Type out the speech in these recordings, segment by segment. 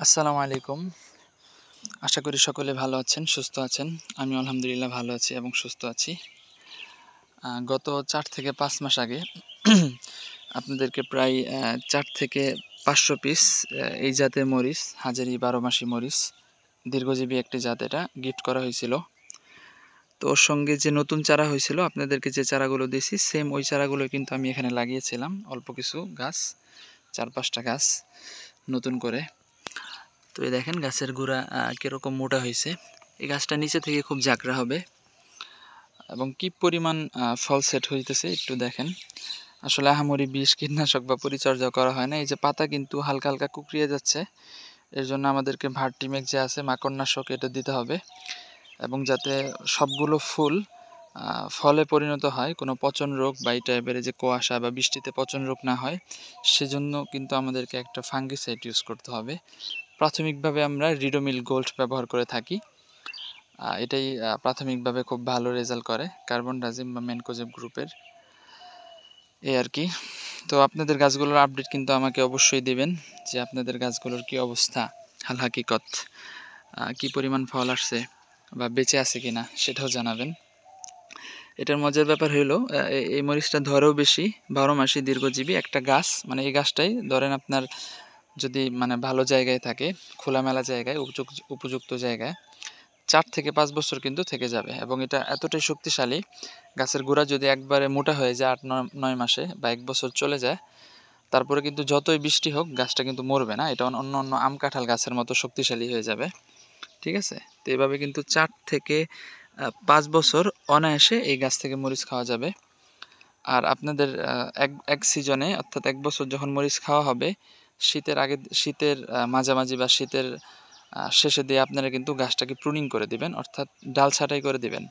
আসসালামু আলাইকুম। আশা করি সকলে ভালো আছেন, সুস্থ আছেন। আমি আলহামদুলিল্লাহ ভালো আছি এবং সুস্থ আছি। গত ৪ থেকে ৫ মাস আগে আপনাদেরকে প্রায় ৪ থেকে ৫০০ পিস এই জাতের মরিচ, হাজারি ১২ মাসি মরিচ, দীর্ঘজীবী একটি জাত, এটা গিফট করা হয়েছিল। তো ওর সঙ্গে যে নতুন চারা হয়েছিল, আপনাদেরকে যে চারাগুলো দিয়েছি সেম ওই চারাগুলো কিন্তু আমি এখানে লাগিয়েছিলাম। অল্প কিছু গাছ, ৪-৫টা গাছ নতুন করে। তো এই দেখেন গাছের গোড়া কীরকম মোটা হয়েছে। এই গাছটা নিচে থেকে খুব ঝাঁকড়া হবে এবং কি পরিমাণ ফল সেট হইতেছে একটু দেখেন। আসলে আহামরি বিষ, কীটনাশক বা পরিচর্যা করা হয় না। এই যে পাতা কিন্তু হালকা হালকা কুকড়িয়ে যাচ্ছে, এর জন্য আমাদেরকে ভার্টিমেক যে আছে মাকড়নাশক, এটা দিতে হবে এবং যাতে সবগুলো ফুল ফলে পরিণত হয়, কোনো পচন রোগ বা এই টাইপের যে কুয়াশা বা বৃষ্টিতে পচন রোগ না হয়, সেজন্য কিন্তু আমাদেরকে একটা ফাঙ্গিসাইড ইউজ করতে হবে। প্রাথমিকভাবে আমরা রিডোমিল গোল্ড ব্যবহার করে থাকি। এটাই প্রাথমিকভাবে খুব ভালো রেজাল্ট করে, কার্বনডাজিম বা ম্যানকোজেব গ্রুপের, এই আর কি। তো আপনাদের গাছগুলোর আপডেট কিন্তু আমাকে অবশ্যই দেবেন যে আপনাদের গাছগুলোর কি অবস্থা, হাল হাকিকত, কি পরিমাণ ফল আসছে বা বেঁচে আছে কিনা সেটাও জানাবেন। এটার মজার ব্যাপার হলো এই মরিচটা ধরেও বেশি, ১২ মাসই দীর্ঘজীবী একটা গাছ। মানে এই গাছটাই ধরেন আপনার যদি মানে ভালো জায়গায় থাকে, খোলামেলা জায়গায়, উপযুক্ত জায়গায় ৪ থেকে ৫ বছর কিন্তু থেকে যাবে এবং এটা এতটাই শক্তিশালী। গাছের গোড়া যদি একবারে মোটা হয়ে যায় ৮-৯ মাসে বা ১ বছর চলে যায়, তারপরে কিন্তু যতই বৃষ্টি হোক গাছটা কিন্তু মরবে না। এটা অন্য আম কাঁঠাল গাছের মতো শক্তিশালী হয়ে যাবে। ঠিক আছে? তো এভাবে কিন্তু ৪ থেকে ৫ বছর অনায়াসে এই গাছ থেকে মরিচ খাওয়া যাবে। আর আপনাদের এক সিজনে, অর্থাৎ ১ বছর যখন মরিচ খাওয়া হবে, শীতের আগে, শীতের মাঝামাঝি বা শীতের শেষে দিয়ে আপনারা কিন্তু গাছটাকে প্রুনিং করে দিবেন, অর্থাৎ ডাল ছাঁটাই করে দিবেন।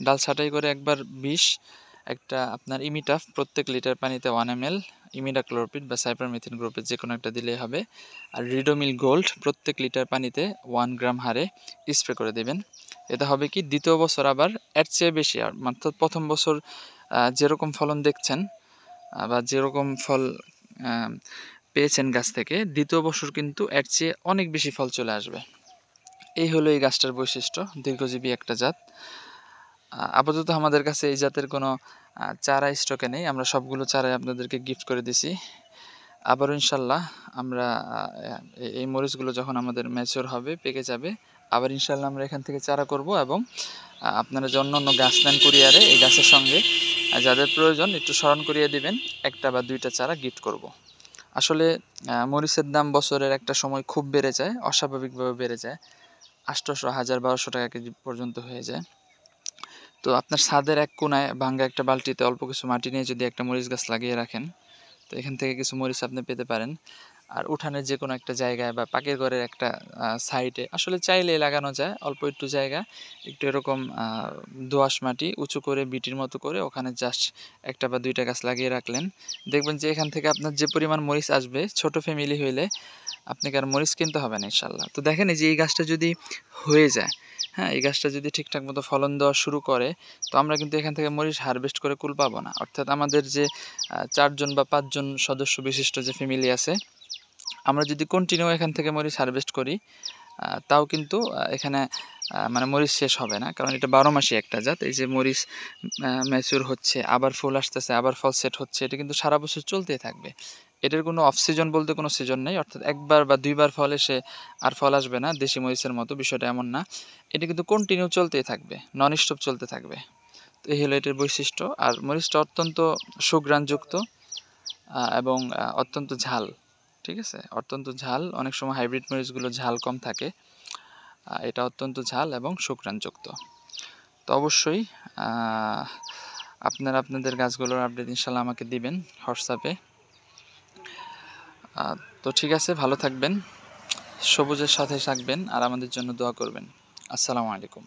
ডাল ছাঁটাই করে একবার বিষ, একটা আপনার ইমিটাফ প্রত্যেক লিটার পানিতে 1 ml, ইমিডাক্লোরপিড বা সাইপারমেথিন গ্রুপের যে কোনো একটা দিলেই হবে। আর রিডোমিল গোল্ড প্রত্যেক লিটার পানিতে 1 গ্রাম হারে স্প্রে করে দেবেন। এতে হবে কি, দ্বিতীয় বছর আবার এর চেয়ে বেশি, আর অর্থাৎ প্রথম বছর যেরকম ফলন দেখছেন বা যেরকম ফল পেয়েছেন গাছ থেকে, দ্বিতীয় বছর কিন্তু এর চেয়ে অনেক বেশি ফল চলে আসবে। এই হলো এই গাছটার বৈশিষ্ট্য, দীর্ঘজীবী একটা জাত। আপাতত আমাদের কাছে এই জাতের কোনো চারা স্টকে নেই, আমরা সবগুলো চারাই আপনাদেরকে গিফট করে দিছি। আবারও ইনশাল্লাহ আমরা এই মরিচগুলো যখন আমাদের ম্যাচিওর হবে, পেকে যাবে, আবার ইনশাল্লাহ আমরা এখান থেকে চারা করব এবং আপনারা যে অন্য গাছ নেন কুরিয়ারে, এই গাছের সঙ্গে যাদের প্রয়োজন একটু স্মরণ করিয়ে দিবেন, একটা বা দুইটা চারা গিফট করব। আসলে মরিচের দাম বছরের একটা সময় খুব বেড়ে যায়, অস্বাভাবিকভাবে বেড়ে যায়, ৮০০, ১,০০০, ১,২০০ টাকা কেজি পর্যন্ত হয়ে যায়। তো আপনার ছাদের এক কোনায় ভাঙ্গা একটা বালতিতে অল্প কিছু মাটি নিয়ে যদি একটা মরিচ গাছ লাগিয়ে রাখেন, তো এখান থেকে কিছু মরিচ আপনি পেতে পারেন। আর উঠানের যে কোনো একটা জায়গায় বা পাকের ঘরের একটা সাইডে আসলে চাইলে লাগানো যায়, অল্প একটু জায়গা, একটু এরকম দোআঁশ মাটি উঁচু করে বিটির মতো করে ওখানে জাস্ট একটা বা দুইটা গাছ লাগিয়ে রাখলেন, দেখবেন যে এখান থেকে আপনার যে পরিমাণ মরিচ আসবে, ছোট ফ্যামিলি হইলে আপনাকে আর মরিচ কিনতে হবে না ইনশাল্লাহ। তো দেখেন, এই যে এই গাছটা যদি হয়ে যায়, হ্যাঁ, এই গাছটা যদি ঠিকঠাক মতো ফলন দেওয়া শুরু করে, তো আমরা কিন্তু এখান থেকে মরিচ হারভেস্ট করে কুল পাবো না। অর্থাৎ আমাদের যে ৪ জন বা ৫ জন সদস্য বিশিষ্ট যে ফ্যামিলি আছে, আমরা যদি কন্টিনিউ এখান থেকে মরিচ হারভেস্ট করি, তাও কিন্তু এখানে মানে মরিচ শেষ হবে না, কারণ এটা ১২ মাসই একটা জাত। এই যে মরিচ ম্যাচিউর হচ্ছে, আবার ফুল আসতেছে, আবার ফল সেট হচ্ছে, এটা কিন্তু সারা বছর চলতেই থাকবে। এটার কোনো অফ সিজন বলতে কোনো সিজন নেই, অর্থাৎ একবার বা দুইবার ফল এসে আর ফল আসবে না, দেশি মরিচের মতো বিষয়টা এমন না। এটা কিন্তু কন্টিনিউ চলতেই থাকবে, নন স্টপ চলতে থাকবে। তো এই হলো এটার বৈশিষ্ট্য। আর মরিচটা অত্যন্ত সুঘ্রাণযুক্ত এবং অত্যন্ত ঝাল। ঠিক আছে, অত্যন্ত ঝাল। অনেক সময় হাইব্রিড মরিচগুলো ঝাল কম থাকে, এটা অত্যন্ত ঝাল এবং সুঘ্রাণযুক্ত। তো অবশ্যই আপনারা আপনাদের গাছগুলোর আপডেট ইনশাল্লাহ আমাকে দিবেন হোয়াটসঅ্যাপে। তো ঠিক আছে, ভালো থাকবেন, সবুজের সাথে থাকবেন আর আমাদের জন্য দোয়া করবেন। আসসালামু আলাইকুম।